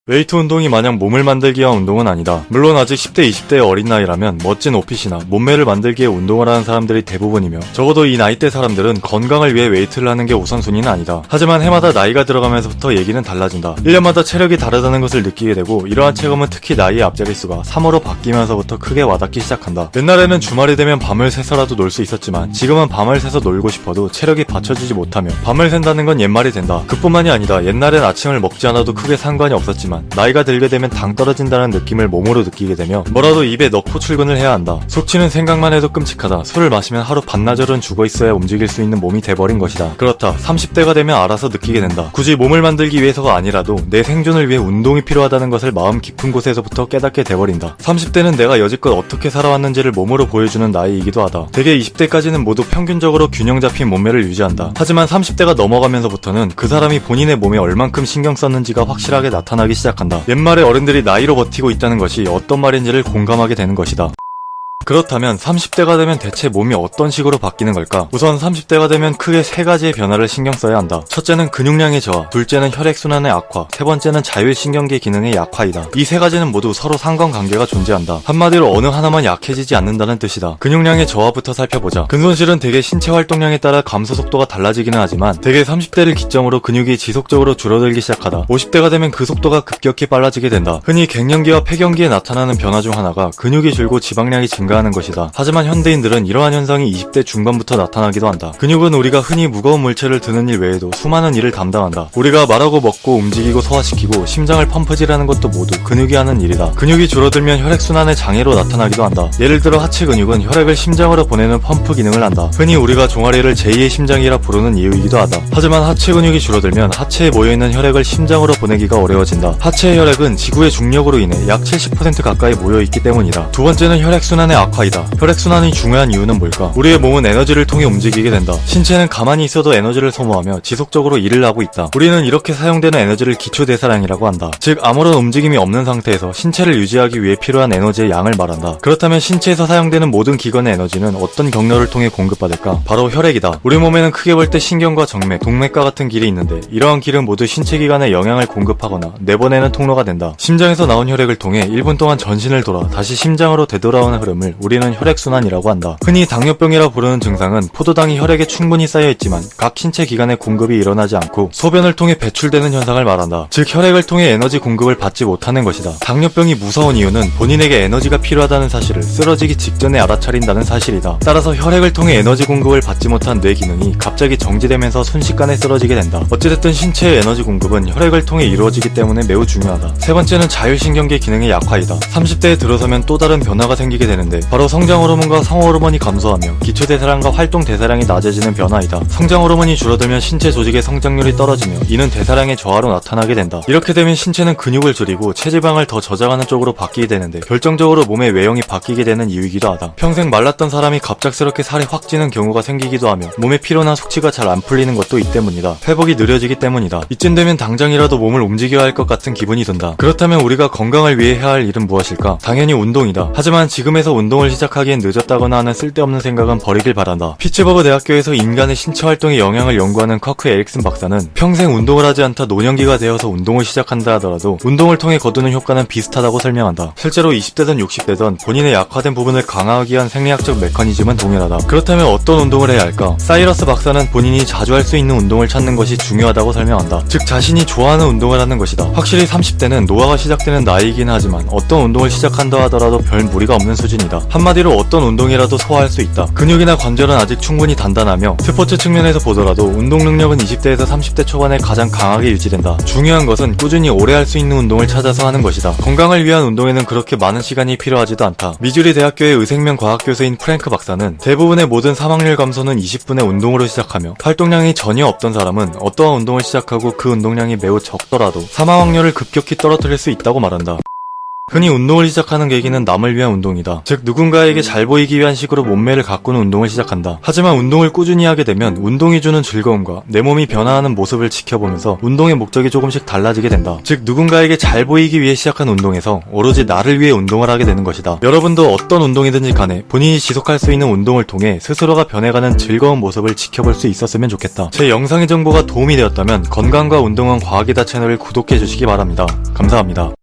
웨이트 운동이 마냥 몸을 만들기 위한 운동은 아니다. 물론 아직 10대, 20대의 어린 나이라면 멋진 오핏이나 몸매를 만들기 위해 운동을 하는 사람들이 대부분이며 적어도 이 나이대 사람들은 건강을 위해 웨이트를 하는 게 우선순위는 아니다. 하지만 해마다 나이가 들어가면서부터 얘기는 달라진다. 1년마다 체력이 다르다는 것을 느끼게 되고 이러한 체감은 특히 나이의 앞자릿수가 3으로 바뀌면서부터 크게 와닿기 시작한다. 옛날에는 주말이 되면 밤을 새서라도 놀 수 있었지만 지금은 밤을 새서 놀고 싶어도 체력이 받쳐주지 못하며 밤을 샌다는 건 옛말이 된다. 그뿐만이 아니다. 옛날엔 아침을 먹지 않아도 크게 상관이 없었지만 나이가 들게 되면 당 떨어진다는 느낌을 몸으로 느끼게 되며 뭐라도 입에 넣고 출근을 해야 한다. 속치는 생각만 해도 끔찍하다. 술을 마시면 하루 반나절은 죽어있어야 움직일 수 있는 몸이 돼버린 것이다. 그렇다. 30대가 되면 알아서 느끼게 된다. 굳이 몸을 만들기 위해서가 아니라도 내 생존을 위해 운동이 필요하다는 것을 마음 깊은 곳에서부터 깨닫게 돼버린다. 30대는 내가 여지껏 어떻게 살아왔는지를 몸으로 보여주는 나이이기도 하다. 대개 20대까지는 모두 평균적으로 균형 잡힌 몸매를 유지한다. 하지만 30대가 넘어가면서부터는 그 사람이 본인의 몸에 얼만큼 신경 썼는지가 확실하게 나타나기 시작한다. 옛말에 어른들이 나이로 버티고 있다는 것이 어떤 말인지를 공감하게 되는 것이다. 그렇다면 30대가 되면 대체 몸이 어떤 식으로 바뀌는 걸까? 우선 30대가 되면 크게 세 가지의 변화를 신경 써야 한다. 첫째는 근육량의 저하, 둘째는 혈액순환의 악화, 세 번째는 자율신경계 기능의 약화이다. 이 세 가지는 모두 서로 상관관계가 존재한다. 한마디로 어느 하나만 약해지지 않는다는 뜻이다. 근육량의 저하부터 살펴보자. 근손실은 대개 신체 활동량에 따라 감소 속도가 달라지기는 하지만 대개 30대를 기점으로 근육이 지속적으로 줄어들기 시작하다 50대가 되면 그 속도가 급격히 빨라지게 된다. 흔히 갱년기와 폐경기에 나타나는 변화 중 하나가 근육이 줄고 지방량이 증가하는 것이다. 하지만 현대인들은 이러한 현상이 20대 중반부터 나타나기도 한다. 근육은 우리가 흔히 무거운 물체를 드는 일 외에도 수많은 일을 담당한다. 우리가 말하고 먹고 움직이고 소화시키고 심장을 펌프질하는 것도 모두 근육이 하는 일이다. 근육이 줄어들면 혈액순환의 장애로 나타나기도 한다. 예를 들어 하체 근육은 혈액을 심장으로 보내는 펌프 기능을 한다. 흔히 우리가 종아리를 제2의 심장이라 부르는 이유이기도 하다. 하지만 하체 근육이 줄어들면 하체에 모여있는 혈액을 심장으로 보내기가 어려워진다. 하체의 혈액은 지구의 중력으로 인해 약 70% 가까이 모여있기 때문이다. 두 번째는 혈액순환의 악화이다. 혈액순환이 중요한 이유는 뭘까? 우리의 몸은 에너지를 통해 움직이게 된다. 신체는 가만히 있어도 에너지를 소모하며 지속적으로 일을 하고 있다. 우리는 이렇게 사용되는 에너지를 기초대사량이라고 한다. 즉 아무런 움직임이 없는 상태에서 신체를 유지하기 위해 필요한 에너지의 양을 말한다. 그렇다면 신체에서 사용되는 모든 기관의 에너지는 어떤 경로를 통해 공급받을까? 바로 혈액이다. 우리 몸에는 크게 볼 때 신경과 정맥, 동맥과 같은 길이 있는데 이러한 길은 모두 신체 기관에 영향을 공급하거나 내보내는 통로가 된다. 심장에서 나온 혈액을 통해 1분 동안 전신을 돌아 다시 심장으로 되돌아오는 흐름을 우리는 혈액순환이라고 한다. 흔히 당뇨병이라 부르는 증상은 포도당이 혈액에 충분히 쌓여있지만 각 신체 기관에 공급이 일어나지 않고 소변을 통해 배출되는 현상을 말한다. 즉 혈액을 통해 에너지 공급을 받지 못하는 것이다. 당뇨병이 무서운 이유는 본인에게 에너지가 필요하다는 사실을 쓰러지기 직전에 알아차린다는 사실이다. 따라서 혈액을 통해 에너지 공급을 받지 못한 뇌 기능이 갑자기 정지되면서 순식간에 쓰러지게 된다. 어찌됐든 신체의 에너지 공급은 혈액을 통해 이루어지기 때문에 매우 중요하다. 세 번째는 자율신경계 기능의 약화이다. 30대에 들어서면 또 다른 변화가 생기게 되는데 바로 성장 호르몬과 상호 호르몬이 감소하며 기초 대사량과 활동 대사량이 낮아지는 변화이다. 성장 호르몬이 줄어들면 신체 조직의 성장률이 떨어지며 이는 대사량의 저하로 나타나게 된다. 이렇게 되면 신체는 근육을 줄이고 체지방을 더 저장하는 쪽으로 바뀌게 되는데 결정적으로 몸의 외형이 바뀌게 되는 이유이기도 하다. 평생 말랐던 사람이 갑작스럽게 살이 확 찌는 경우가 생기기도 하며 몸의 피로나 숙취가 잘 안 풀리는 것도 이 때문이다. 회복이 느려지기 때문이다. 이쯤 되면 당장이라도 몸을 움직여야 할 것 같은 기분이 든다. 그렇다면 우리가 건강을 위해 해야 할 일은 무엇일까? 당연히 운동이다. 하지만 지금에서 운동을 시작하기엔 늦었다거나 하는 쓸데없는 생각은 버리길 바란다. 피츠버그 대학교에서 인간의 신체 활동의 영향을 연구하는 커크 에릭슨 박사는 평생 운동을 하지 않다 노년기가 되어서 운동을 시작한다 하더라도 운동을 통해 거두는 효과는 비슷하다고 설명한다. 실제로 20대든 60대든 본인의 약화된 부분을 강화하기 위한 생리학적 메커니즘은 동일하다. 그렇다면 어떤 운동을 해야 할까? 사이러스 박사는 본인이 자주 할 수 있는 운동을 찾는 것이 중요하다고 설명한다. 즉 자신이 좋아하는 운동을 하는 것이다. 확실히 30대는 노화가 시작되는 나이이긴 하지만 어떤 운동을 시작한다 하더라도 별 무리가 없는 수준이다. 한마디로 어떤 운동이라도 소화할 수 있다. 근육이나 관절은 아직 충분히 단단하며 스포츠 측면에서 보더라도 운동 능력은 20대에서 30대 초반에 가장 강하게 유지된다. 중요한 것은 꾸준히 오래 할 수 있는 운동을 찾아서 하는 것이다. 건강을 위한 운동에는 그렇게 많은 시간이 필요하지도 않다. 미주리 대학교의 의생면 과학 교수인 프랭크 박사는 대부분의 모든 사망률 감소는 20분의 운동으로 시작하며 활동량이 전혀 없던 사람은 어떠한 운동을 시작하고 그 운동량이 매우 적더라도 사망 확률을 급격히 떨어뜨릴 수 있다고 말한다. 흔히 운동을 시작하는 계기는 남을 위한 운동이다. 즉 누군가에게 잘 보이기 위한 식으로 몸매를 가꾸는 운동을 시작한다. 하지만 운동을 꾸준히 하게 되면 운동이 주는 즐거움과 내 몸이 변화하는 모습을 지켜보면서 운동의 목적이 조금씩 달라지게 된다. 즉 누군가에게 잘 보이기 위해 시작한 운동에서 오로지 나를 위해 운동을 하게 되는 것이다. 여러분도 어떤 운동이든지 간에 본인이 지속할 수 있는 운동을 통해 스스로가 변해가는 즐거운 모습을 지켜볼 수 있었으면 좋겠다. 제 영상의 정보가 도움이 되었다면 건강과 운동은 과학이다 채널을 구독해 주시기 바랍니다. 감사합니다.